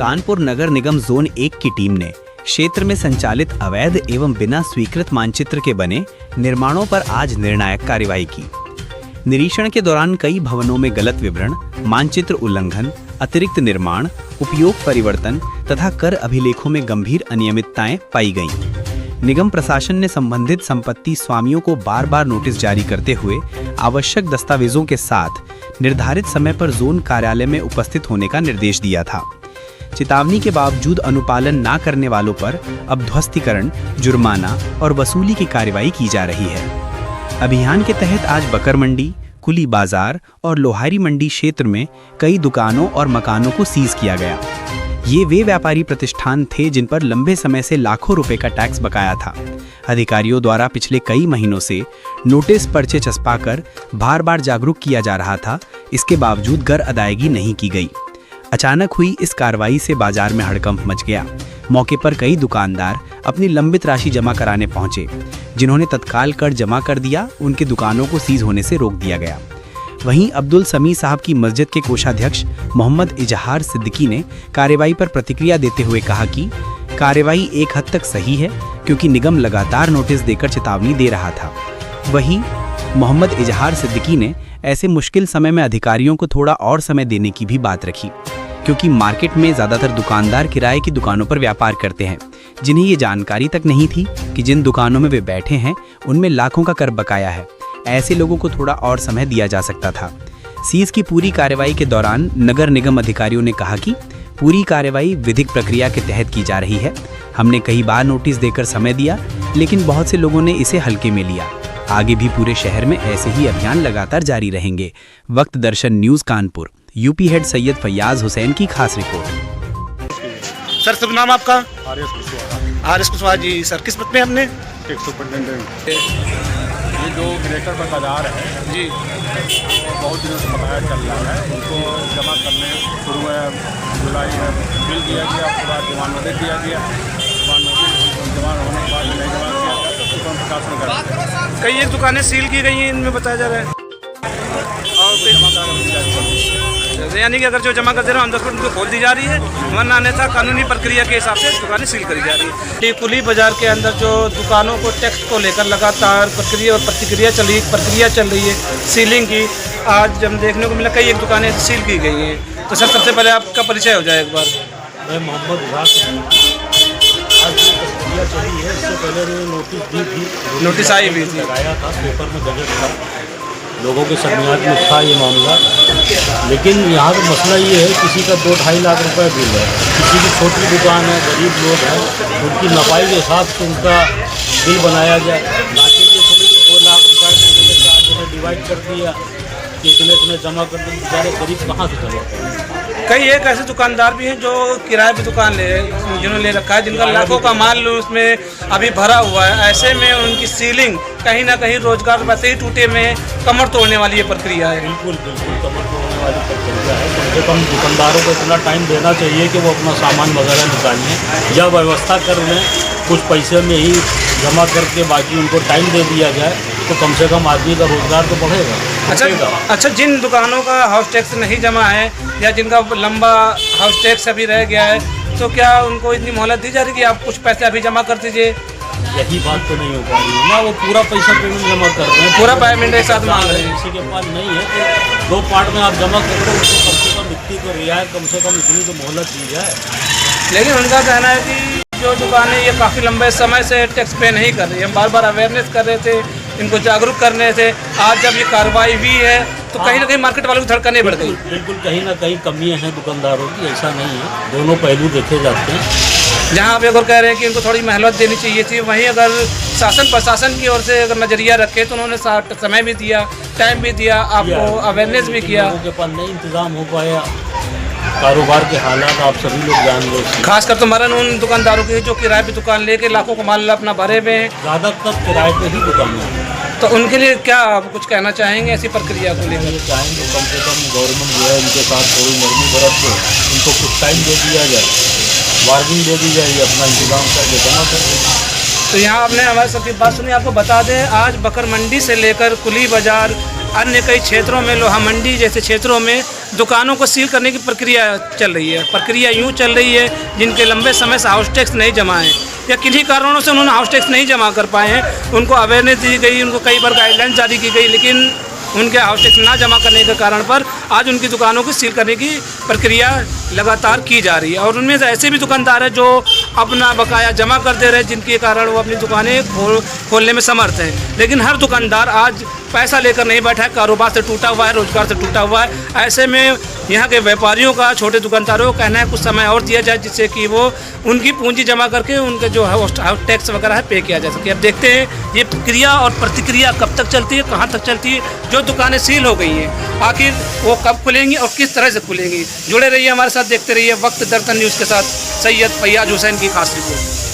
कानपुर नगर निगम zone 1 की team ने क्षेत्र में संचालित अवैध एवं बिना स्वीकृत मानचित्र के बने निर्माणों पर आज निर्णायक कार्रवाई की। निरीक्षण के दौरान कई भवनों में गलत विवरण, मानचित्र उल्लंघन, अतिरिक्त निर्माण, उपयोग परिवर्तन तथा कर अभिलेखों में गंभीर अनियमितताएं पाई गईं। निगम प्रशासन ने संबंधित संपत्ति स्वामियों को बार बार नोटिस जारी करते हुए आवश्यक दस्तावेजों के साथ निर्धारित समय पर जोन कार्यालय में उपस्थित होने का निर्देश दिया था। चेतावनी के बावजूद अनुपालन न करने वालों पर अब ध्वस्तीकरण, जुर्माना और वसूली की कार्रवाई की जा रही है। अभियान के तहत आज बकर मंडी, कुली बाजार और लोहारी मंडी क्षेत्र में कई दुकानों और मकानों को सीज किया गया। ये वे व्यापारी प्रतिष्ठान थे जिन पर लंबे समय से लाखों रुपए का टैक्स बकाया था। अधिकारियों द्वारा पिछले कई महीनों से नोटिस पर्चे चस्पाकर बार बार जागरूक किया जा रहा था, इसके बावजूद कर अदायगी नहीं की गई। अचानक हुई इस कार्रवाई से बाजार में हड़कंप मच गया। मौके पर कई दुकानदार अपनी लंबित राशि जमा कराने पहुंचे। जिन्होंने तत्काल कर जमा कर दिया, उनके दुकानों को सीज होने से रोक दिया गया। वहीं अब्दुल समी साहब की मस्जिद के कोषाध्यक्ष मोहम्मद इजहार सिद्दीकी ने कार्रवाई पर प्रतिक्रिया देते हुए कहा कि कार्रवाई एक हद तक सही है, क्योंकि निगम लगातार नोटिस देकर चेतावनी दे रहा था। वहीं मोहम्मद इजहार सिद्दीकी ने ऐसे मुश्किल समय में अधिकारियों को थोड़ा और समय देने की भी बात रखी, क्योंकि मार्केट में ज़्यादातर दुकानदार किराए की दुकानों पर व्यापार करते हैं, जिन्हें ये जानकारी तक नहीं थी कि जिन दुकानों में वे बैठे हैं उनमें लाखों का कर बकाया है। ऐसे लोगों को थोड़ा और समय दिया जा सकता था। सीज की पूरी कार्रवाई के दौरान नगर निगम अधिकारियों ने कहा कि पूरी कार्रवाई विधिक प्रक्रिया के तहत की जा रही है। हमने कई बार नोटिस देकर समय दिया, लेकिन बहुत से लोगों ने इसे हल्के में लिया। आगे भी पूरे शहर में ऐसे ही अभियान लगातार जारी रहेंगे। Waqt Darshan news Kanpur, UP head Syed Faiyaz Hussain की खास रिपोर्ट। सर शुभ नाम आपका? R S Kushwaha ji. Sir किस पद में हमने? एक सुपरिटेंडेंट। ये जो ग्रेटर पर बाजार है जी, वो बहुत दिनों से बकाया चल रहा है। उनको जमा करने शुरू में जुलाई में बिल दिया गया, उसके बाद जमान नोटिस दिया गया। जमा होने के बाद नहीं जमा किया गया तो उसको हम प्रकाशन कर कई एक दुकानें सील की गई हैं, इनमें बताया जा रहा है। और फिर जमा करा यानी कि अगर जो जमा कर दे रहे हो 10% उनको खोल दी जा रही है, वरना अन्यथा कानूनी प्रक्रिया के हिसाब से दुकानें सील करी जा रही है। कुली बाजार के अंदर जो दुकानों को टैक्स को लेकर लगातार प्रक्रिया चल रही है सीलिंग की। आज हम देखने को मिला कई एक दुकानें सील की गई हैं। तो सर सबसे पहले आपका परिचय हो जाए एक बार। मैं मोहम्मद इजहार। आज जो प्रक्रिया चली है, इससे पहले नोटिस दी थी, नोटिस आई हुई थी, लगाया था, पेपर में गजट था, लोगों के समझात में था ये मामला। लेकिन यहाँ का मसला ये है, किसी का 2-2.5 लाख रुपए बिल है, किसी की छोटी दुकान है, गरीब लोग हैं, उनकी नफाई के हिसाब से उनका बिल बनाया जाए। बाकी के थोड़ी 2 लाख रुपए में 4 जगह डिवाइड कर दिया कि इतने जमा कर दें, बेचारे गरीब कहाँ से जमा करें। कई एक ऐसे दुकानदार भी हैं जो किराए पे दुकान जिन्होंने ले रखा है, जिनका लाखों का माल उसमें अभी भरा हुआ है। ऐसे में उनकी सीलिंग कहीं ना कहीं रोजगार वैसे ही टूटे में कमर तोड़ने वाली ये प्रक्रिया है। बिल्कुल कमर तोड़ने वाली प्रक्रिया है। कम से कम दुकानदारों को इतना टाइम देना चाहिए कि वो अपना सामान वगैरह निकालें या व्यवस्था कर लें, कुछ पैसे में ही जमा करके बाकी उनको टाइम दे दिया जाए, तो कम से कम आदमी का रोजगार तो बढ़ेगा। अच्छा, जिन दुकानों का हाउस टैक्स नहीं जमा है या जिनका लंबा हाउस टैक्स अभी रह गया है, तो क्या उनको इतनी मोहलत दी जा रही है कि आप कुछ पैसे अभी जमा कर दीजिए? यही बात तो नहीं हो पा रही है ना, वो पूरा पैसा पेमेंट जमा कर रहे हैं, पूरा पेमेंट एक साथ मांग रहे हैं। किसी के पास नहीं है तो 2 पार्ट में आप जमा कर रहे हो, उसको कम से कम इतनी को रियायत, कम से कम इतनी तो मोहलत दी जाए। लेकिन उनका कहना है कि जो दुकानें ये काफ़ी लंबे समय से टैक्स पे नहीं कर रही, हम बार बार अवेयरनेस कर रहे थे, इनको जागरूक करने थे। आज जब ये कार्रवाई हुई है तो कहीं ना कहीं मार्केट वालों की धड़कनें बढ़ गई। बिल्कुल कहीं ना कहीं कमियां हैं दुकानदारों की, ऐसा नहीं है, दोनों पहलू देखे जाते हैं। जहाँ आप अगर कह रहे हैं कि इनको थोड़ी मोहलत देनी चाहिए थी, वहीं अगर शासन प्रशासन की ओर से अगर नज़रिया रखे तो उन्होंने समय भी दिया, टाइम भी दिया, आपको अवेयरनेस भी किया। लोगों के पास नहीं इंतज़ाम हो पाया, कारोबार के हालात आप सभी लोग जान लो। खासकर तो मरन उन दुकानदारों की जो किराए पे दुकान लेके लाखों का माल अपना भरे हुए हैं, ज़्यादातर किराए पे ही दुकानें हैं। तो उनके लिए क्या आप कुछ कहना चाहेंगे ऐसी प्रक्रिया को लेकर? चाहेंगे कम से कम गवर्नमेंट जो है इनके साथ थोड़ी नरमी बरत के उनको कुछ टाइम दे दिया जाए, वार्निंग दे दी जाए, अपना इंतजाम करके जमा कर दें। तो यहाँ आपने हमारे सबकी बात सुनी। आपको बता दें, आज बकर मंडी से लेकर कुली बाजार, अन्य कई क्षेत्रों में, लोहा मंडी जैसे क्षेत्रों में दुकानों को सील करने की प्रक्रिया चल रही है। प्रक्रिया यूँ चल रही है, जिनके लंबे समय से हाउस टैक्स नहीं जमा है या किन्हीं कारणों से उन्होंने हाउस टैक्स नहीं जमा कर पाए हैं, उनको अवेयरनेस दी गई, उनको कई बार गाइडलाइंस जारी की गई, लेकिन उनके हाउस टैक्स ना जमा करने के कारण पर आज उनकी दुकानों को सील करने की प्रक्रिया लगातार की जा रही है। और उनमें से ऐसे भी दुकानदार हैं जो अपना बकाया जमा कर दे रहे हैं, जिनके कारण वो अपनी दुकानें खोलने में समर्थ हैं। लेकिन हर दुकानदार आज पैसा लेकर नहीं बैठा है, कारोबार से टूटा हुआ है, रोजगार से टूटा हुआ है। ऐसे में यहाँ के व्यापारियों का, छोटे दुकानदारों का कहना है कुछ समय और दिया जाए, जिससे कि वो उनकी पूंजी जमा करके उनके जो हाउस टैक्स वगैरह है पे किया जा सके। अब देखते हैं ये क्रिया और प्रतिक्रिया कब तक चलती है, कहाँ तक चलती है। जो दुकानें सील हो गई हैं आखिर वो कब खुलेंगी और किस तरह से खुलेंगी। जुड़े रहिए हमारे साथ, देखते रहिए वक्त दर्पण न्यूज़ के साथ। सैयद फैयाज हुसैन की खास रिपोर्ट।